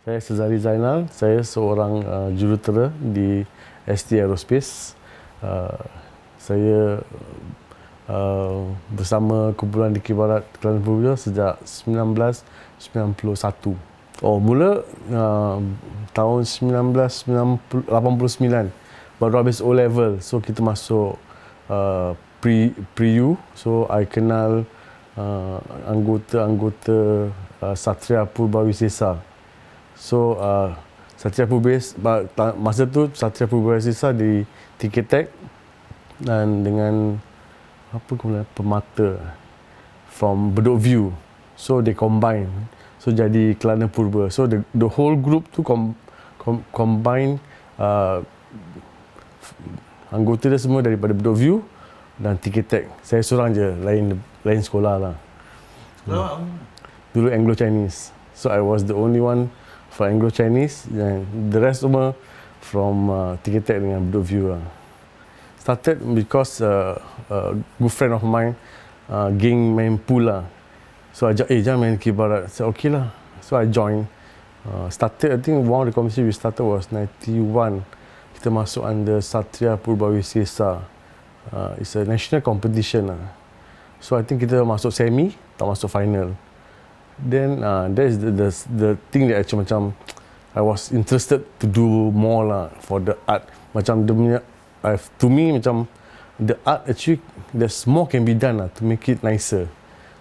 Saya Sazali Zainal, saya seorang jurutera di ST Aerospace. Saya bersama kumpulan Dikir Barat Kelantan Purba sejak 1991. Mula tahun 1989 baru habis O level, so kita masuk pre-U. So I kenal anggota-anggota Satria Purbawisesa. So Satria Purbawisesa masa tu Satria Purbawisesa di dikir dan dengan pemata from Bedok View. So they combine. So jadi Kelantan Purba. So the whole group tu combine, anggota dia semua daripada Bedok View dan dikir. Saya seorang je, lain sekolah lah. Dulu Anglo Chinese. So I was the only one for Anglo Chinese, and the rest semua from dikir dengan Bedok View lah. Started because a good friend of mine geng main pool lah. So ajak, jangan main Dikir Barat. Saya okay lah. So I joined. Started, I think one of the competition we started was 91. Kita masuk under Satria Purbawisesa. It's a national competition lah. So I think kita masuk semi, tak masuk final. Then that is the thing that actually macam I was interested to do more lah for the art. Macam dia punya, to me macam the art actually there's more can be done lah to make it nicer,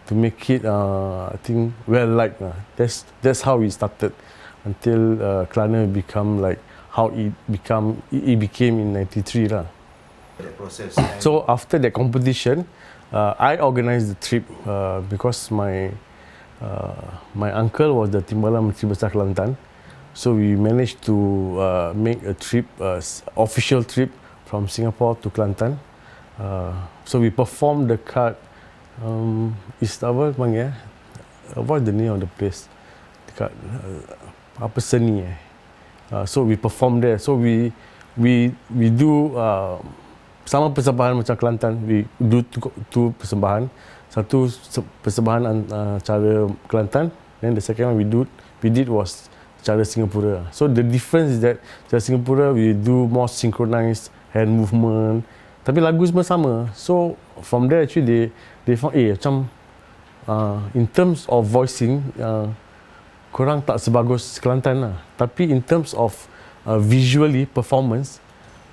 to make it I think well liked lah. That's how we started until Kelana become like how it became in 93 lah. That process. So after that competition, I organized the trip because my uncle was the Timbalan Menteri Besar Kelantan. So we managed to make a trip, official trip from Singapore to Kelantan. So we performed the card. What's the name of the place? Dekat apa seni so we perform there. So we do sama persembahan macam Kelantan. We do two persembahan. Satu persembahan cara Kelantan, then the second one we did was cara Singapura. So the difference is that cara Singapura we do more synchronized hand movement, tapi lagu semua sama. So from there actually they found macam in terms of voicing korang tak sebagus Kelantan lah, tapi in terms of visually performance,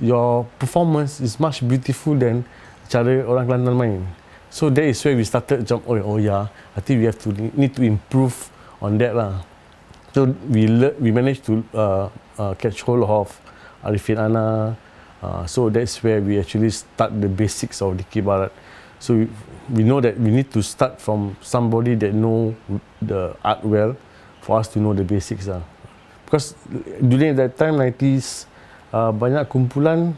your performance is much beautiful than cara orang Kelantan main. So that is where we started macam I think we have to need to improve on that lah. So we managed to catch hold of Arifin Ana. So that's where we actually start the basics of Dikir Barat. So we know that we need to start from somebody that know the art well for us to know the basics lah. Because during that time 90s, banyak kumpulan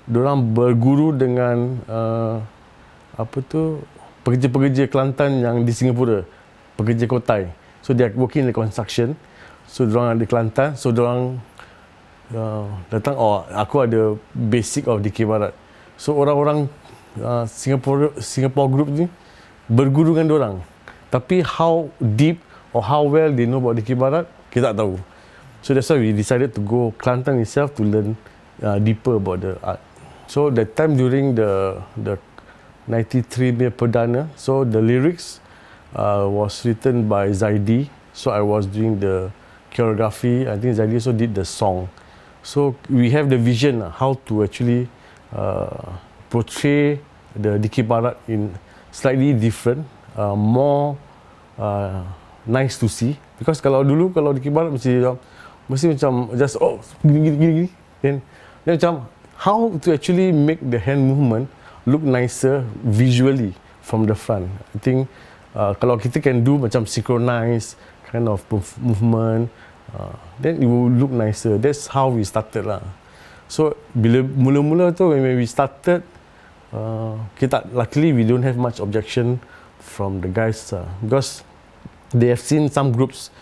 dorang berguru dengan pekerja-pekerja Kelantan yang di Singapura, pekerja kotai. So they are working in the construction. So dorang ada Kelantan. So dorang datang, aku ada basic of Dikir Barat. So orang-orang Singapore group ni berguru dengan dorang. Tapi how deep or how well they know about Dikir Barat, kita tak tahu. So that's why we decided to go Kelantan itself to learn deeper about the art. So that time during the 93 punya perdana, so the lyrics was written by Zaidi. So I was doing the choreography. I think Zaidi also did the song. So we have the vision how to actually portray the Dikir Barat in slightly different, more nice to see. Because kalau Dikir Barat mesti macam just gini. Then macam how to actually make the hand movement look nicer visually from the front. I think kalau kita can do macam synchronized kind of movement, then it will look nicer. That's how we started lah. So bila mula-mula tu when we started, luckily we don't have much objection from the guys because they have seen some groups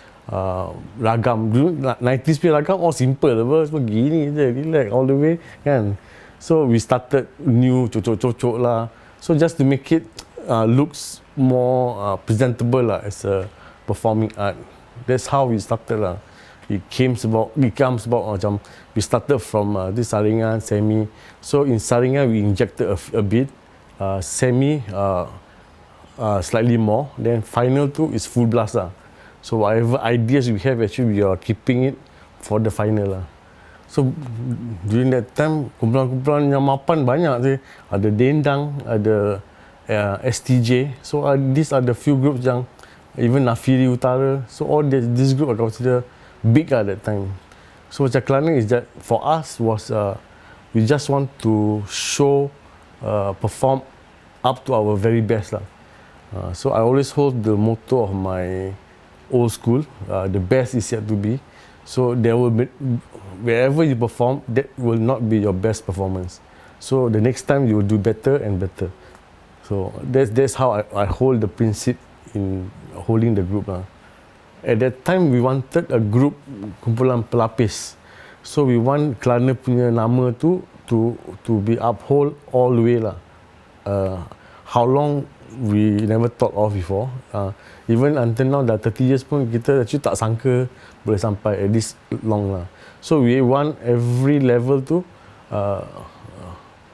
ragam. Dulu 90s punya ragam simple apa, semua gini je, relax all the way kan. So we started new cocok-cocok lah. So just to make it looks more presentable lah as a performing art. That's how we started lah. it comes about macam we started from this saringan, semi. So in saringan we injected a bit, semi slightly more. Then final tu is full blast lah. So whatever ideas we have, actually we are keeping it for the final lah. So during that time kumpulan-kumpulan yang mapan banyak sih. Ada Dendang, ada STJ. So these are the few groups yang even Nafiri Utara. So all this group I consider big at that time. So macam Kelana is that for us was we just want to show, perform up to our very best lah. So I always hold the motto of my old school, the best is yet to be. So there will be, wherever you perform, that will not be your best performance. So the next time you will do better and better. So that's how I hold the principle in holding the group lah. At that time we wanted a group kumpulan pelapis. So we want Kelana punya nama tu to be uphold all the way lah. How long we never thought of before. Even until now dah 30 years pun kita actually tak sangka boleh sampai at this long lah. So we want every level tu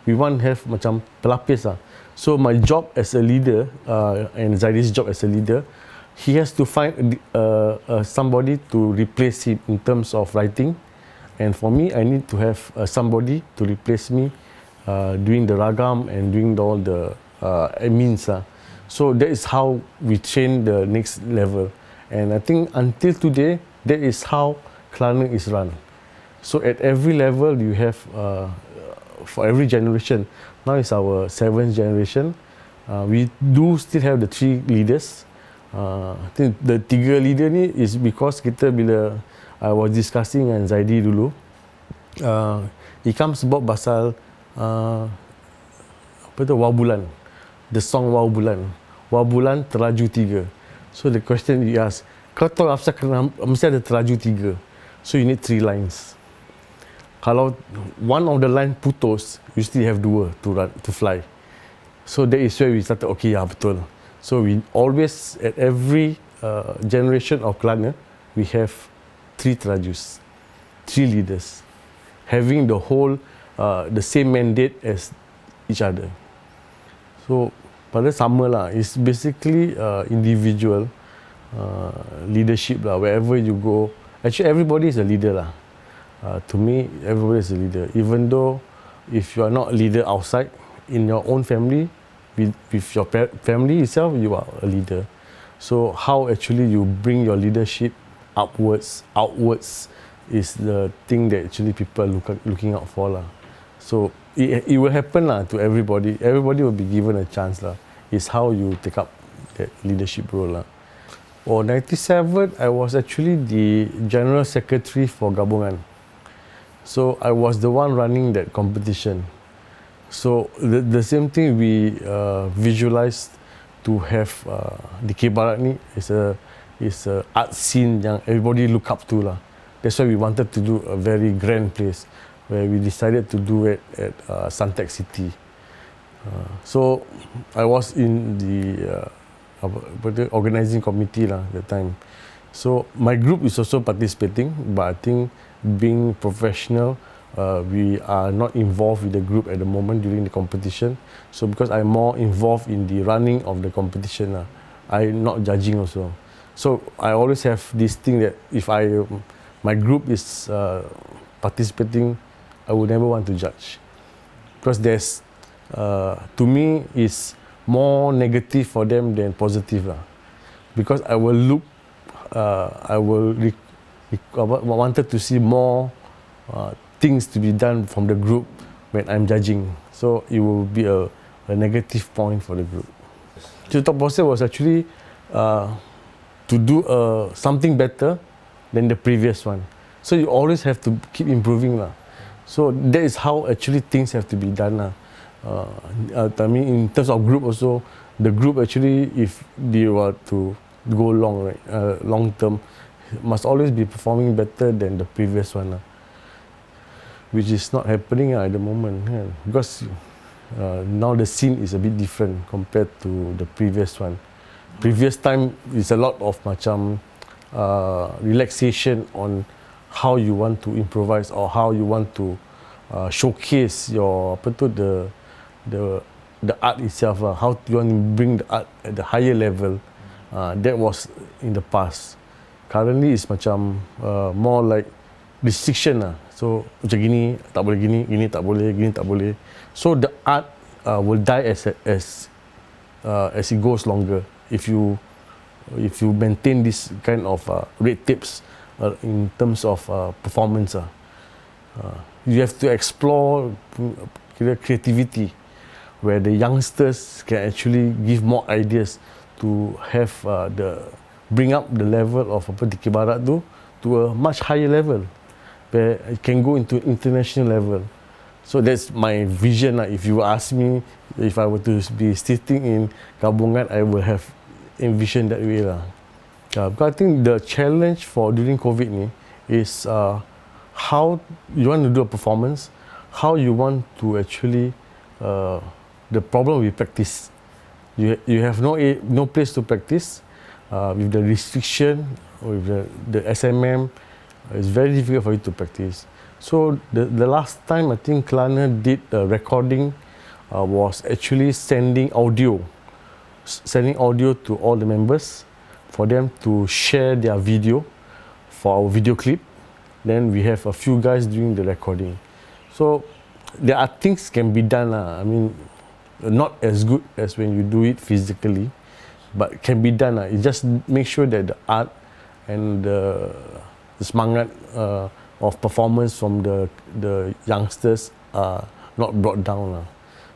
we want have macam pelapis lah. So my job as a leader and Zaidi's job as a leader, he has to find somebody to replace him in terms of writing, and for me I need to have somebody to replace me doing the ragam and doing all the admins lah. So that is how we train the next level, and I think until today that is how Kelana is run. So at every level you have for every generation. Now is our 7th generation. We do still have the 3 leaders. I think the 3 leader ni is because kita bila I was discussing dengan Zaidi dulu, it comes about pasal apa tu, Wah Bulan, the song Wah Bulan, Wah Bulan terlaju 3. So the question you ask, kau tahu apa kena mesti ada terlaju 3. So you need 3 lines. Kalau one of the line putus, you still have 2 to fly. So that is where we started, okay, ya betul. So we always, at every generation of Kelana, we have 3 terajus, 3 leaders, having the whole, the same mandate as each other. So, padahal sama lah, it's basically individual leadership lah, wherever you go. Actually, everybody is a leader lah. To me, everybody is a leader. Even though, if you are not a leader outside, in your own family, with your family itself, you are a leader. So how actually you bring your leadership outwards is the thing that actually people looking out for lah. So it will happen lah to everybody. Everybody will be given a chance lah. It's how you take up that leadership role lah. For 97, I was actually the General Secretary for Gabungan. So I was the one running that competition. So the same thing we visualized to have dikir barat ni is a art scene yang everybody look up to lah. That's why we wanted to do a very grand place, where we decided to do it at Suntec City. So I was in the organizing committee lah that time. So my group is also participating, but I think being professional, we are not involved with the group at the moment during the competition. So because I'm more involved in the running of the competition, I'm not judging also. So I always have this thing that if my group is participating, I would never want to judge, because there's to me is more negative for them than positive lah. Because I will look, I will wanted to see more things to be done from the group when I'm judging. So it will be a negative point for the group. The top process was actually to do something better than the previous one. So you always have to keep improving lah. So that is how actually things have to be done lah. I mean, in terms of group also, the group actually, if they were to go long, right, long term, must always be performing better than the previous one, which is not happening at the moment, because now the scene is a bit different compared to the previous one. Previous time is a lot of macam relaxation on how you want to improvise or how you want to showcase your the art itself, how you want to bring the art at the higher level. That was in the past. Currently it's macam more like restriction lah. So macam gini tak boleh gini, gini tak boleh, gini tak boleh. So the art will die as it goes longer if you maintain this kind of red tapes in terms of performance. You have to explore creativity where the youngsters can actually give more ideas to have bring up the level of dikir barat to a much higher level where it can go into international level. So that's my vision. If you ask me, if I were to be sitting in gabungan, I will have envisioned that way lah. Because I think the challenge for during COVID ni is how you want to do a performance, how you want to actually the problem with practice. You have no place to practice with the restriction, with the SMM. It's very difficult for you to practice. So the last time I think Kelana did a recording was actually sending audio to all the members for them to share their video for our video clip. Then we have a few guys doing the recording. So there are things can be done. I mean, not as good as when you do it physically, but can be done. You just make sure that the art and the semangat of performance from the youngsters are not brought down.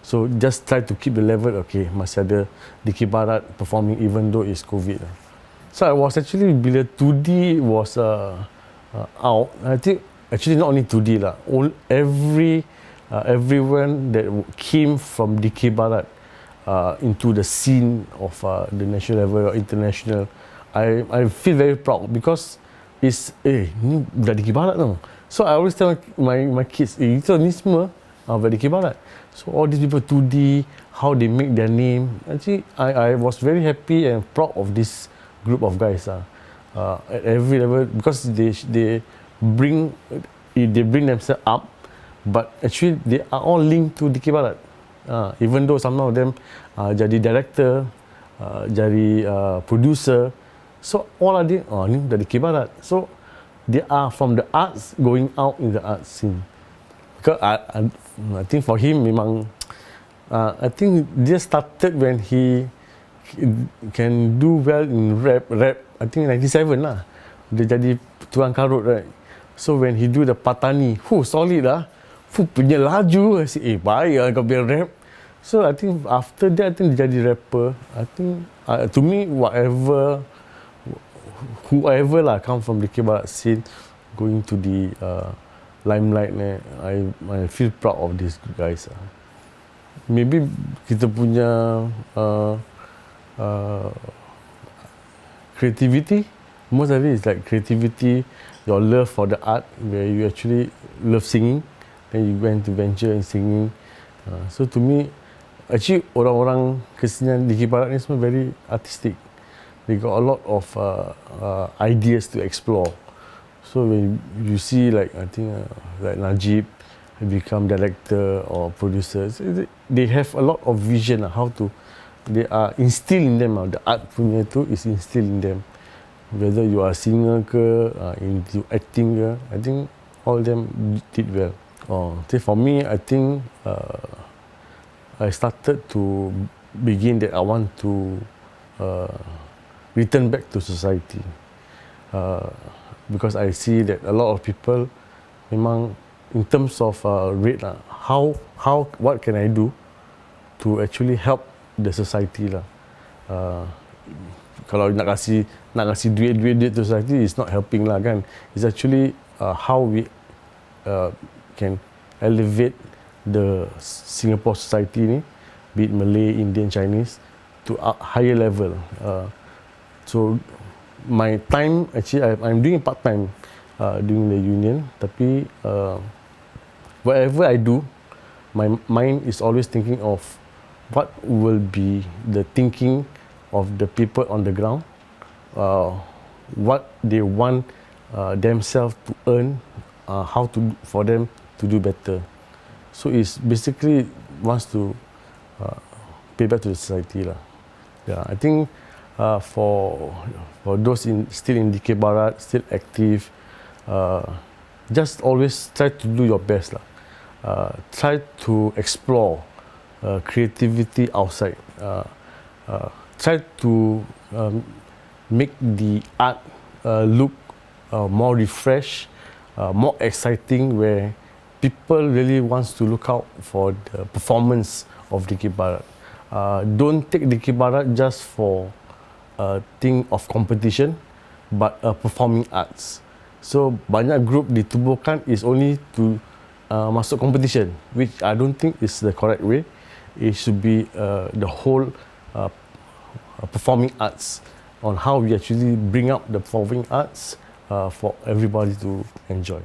So just try to keep the level. Okay, masih ada dikir barat performing even though it's COVID. So I was actually bila 2D was out. I think actually not only 2D lah. Everyone that came from dikir barat into the scene of the national level or international, I feel very proud because it's ni dah dikir barat tau. So I always tell my kids, itu ni semua dikir barat. So all these people 2D, how they make their name. Actually, I was very happy and proud of this group of guys at every level because they bring themselves up, but actually they are all linked to dikir barat. Even though some of them jadi director, jadi producer, so all ada ni dah dikir barat. So they are from the arts going out in the art scene. Because I think for him memang I think dia started when he can do well in rap. I think 97 lah. Dia jadi tukang karut, right? So when he do the Patani, solid lah. Punya laju, baik lah kau biar rap. So I think after that, I think dia jadi rapper. I think to me, whoever lah come from the Barat scene, going to the limelight, I feel proud of these guys. Maybe kita punya creativity, most of it is like creativity, your love for the art, where you actually love singing, then you went to venture in singing. So to me, actually orang-orang kesenian di Barat ni semua very artistic. They got a lot of ideas to explore. So when you see like I think like Najib become director or producer, they have a lot of vision how to. They are instilled in them. The art punya tu is instilled in them. Whether you are singer ke, into acting ke, I think all of them did well. For me, I think I started to begin that I want to return back to society. Because I see that a lot of people, memang in terms of rate, what can I do to actually help the society lah. Kalau nak kasih duit to society is not helping lah kan. It's actually how we can elevate the Singapore society ni, be it Malay, Indian, Chinese, to a higher level. So my time actually I'm doing part time during the union. Tapi whatever I do, my mind is always thinking of what will be the thinking of the people on the ground, what they want themselves to earn, for them to do better. So it's basically wants to pay back to the society lah. Yeah, I think for those still in DK Barat, still active, just always try to do your best lah. Try to explore creativity outside. Try to make the art look more refreshed, more exciting, where people really wants to look out for the performance of DK Barat. Don't take DK Barat just for a thing of competition, but performing arts. So banyak group ditubuhkan is only to masuk competition, which I don't think is the correct way. It should be the whole performing arts, on how we actually bring up the performing arts for everybody to enjoy.